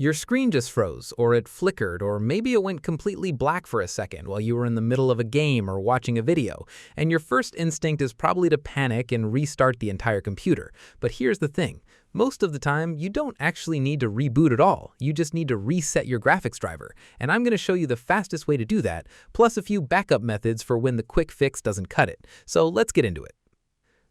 Your screen just froze, or it flickered, or maybe it went completely black for a second while you were in the middle of a game or watching a video, and your first instinct is probably to panic and restart the entire computer. But here's the thing. Most of the time, you don't actually need to reboot at all. You just need to reset your graphics driver. And I'm going to show you the fastest way to do that, plus a few backup methods for when the quick fix doesn't cut it. So let's get into it.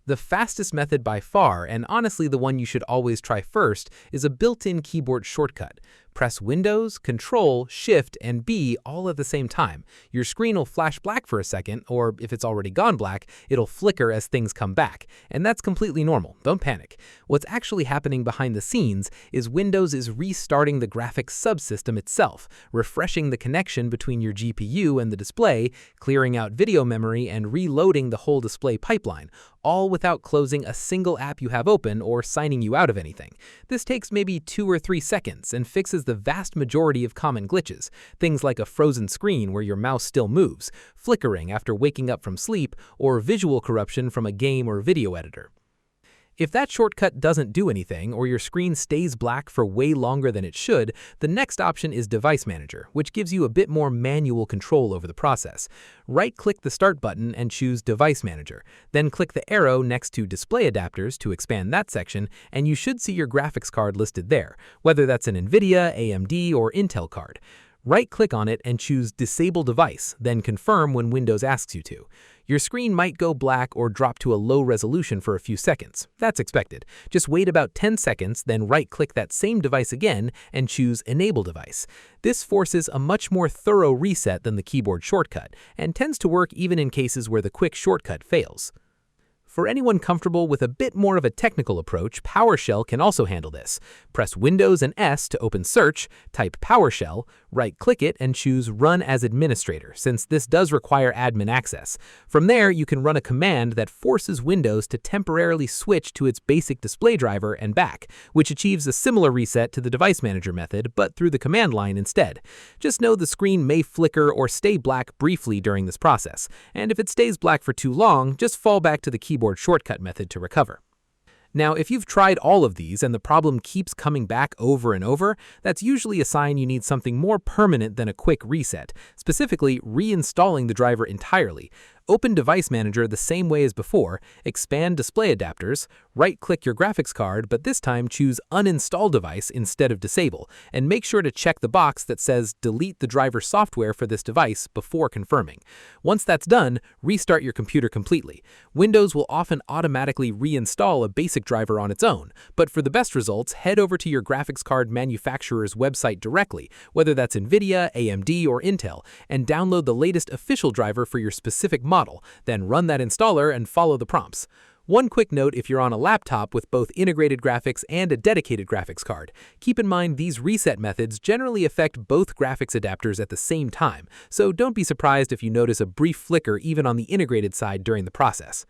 The fastest method by far, and honestly the one you should always try first, is a built-in keyboard shortcut. Press Windows, Ctrl, Shift, and B all at the same time. Your screen will flash black for a second, or if it's already gone black, it'll flicker as things come back. And that's completely normal, don't panic. What's actually happening behind the scenes is Windows is restarting the graphics subsystem itself, refreshing the connection between your GPU and the display, clearing out video memory, and reloading the whole display pipeline, all without closing a single app you have open or signing you out of anything. This takes maybe 2 or 3 seconds and fixes the vast majority of common glitches, things like a frozen screen where your mouse still moves, flickering after waking up from sleep, or visual corruption from a game or video editor. If that shortcut doesn't do anything, or your screen stays black for way longer than it should, the next option is Device Manager, which gives you a bit more manual control over the process. Right-click the Start button and choose Device Manager. Then click the arrow next to Display Adapters to expand that section, and you should see your graphics card listed there, whether that's an NVIDIA, AMD, or Intel card. Right-click on it and choose Disable Device, then confirm when Windows asks you to. Your screen might go black or drop to a low resolution for a few seconds. That's expected. Just wait about 10 seconds, then right-click that same device again and choose Enable Device. This forces a much more thorough reset than the keyboard shortcut, and tends to work even in cases where the quick shortcut fails. For anyone comfortable with a bit more of a technical approach, PowerShell can also handle this. Press Windows and S to open Search, type PowerShell, right-click it, and choose Run as Administrator, since this does require admin access. From there, you can run a command that forces Windows to temporarily switch to its basic display driver and back, which achieves a similar reset to the Device Manager method, but through the command line instead. Just know the screen may flicker or stay black briefly during this process, and if it stays black for too long, just fall back to the keyboard shortcut method to recover. Now, if you've tried all of these and the problem keeps coming back over and over, that's usually a sign you need something more permanent than a quick reset, specifically reinstalling the driver entirely. Open Device Manager the same way as before, expand Display Adapters, right-click your graphics card, but this time choose Uninstall Device instead of Disable, and make sure to check the box that says Delete the driver software for this device before confirming. Once that's done, restart your computer completely. Windows will often automatically reinstall a basic driver on its own, but for the best results, head over to your graphics card manufacturer's website directly, whether that's NVIDIA, AMD, or Intel, and download the latest official driver for your specific model. Then run that installer and follow the prompts. One quick note if you're on a laptop with both integrated graphics and a dedicated graphics card. Keep in mind these reset methods generally affect both graphics adapters at the same time, so don't be surprised if you notice a brief flicker even on the integrated side during the process.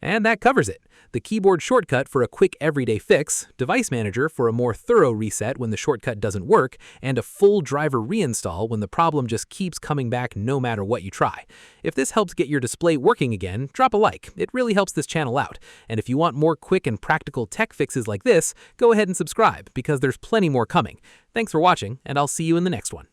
And that covers it. The keyboard shortcut for a quick everyday fix, Device Manager for a more thorough reset when the shortcut doesn't work, and a full driver reinstall when the problem just keeps coming back no matter what you try. If this helps get your display working again, drop a like. It really helps this channel out. And if you want more quick and practical tech fixes like this, go ahead and subscribe because there's plenty more coming. Thanks for watching, and I'll see you in the next one.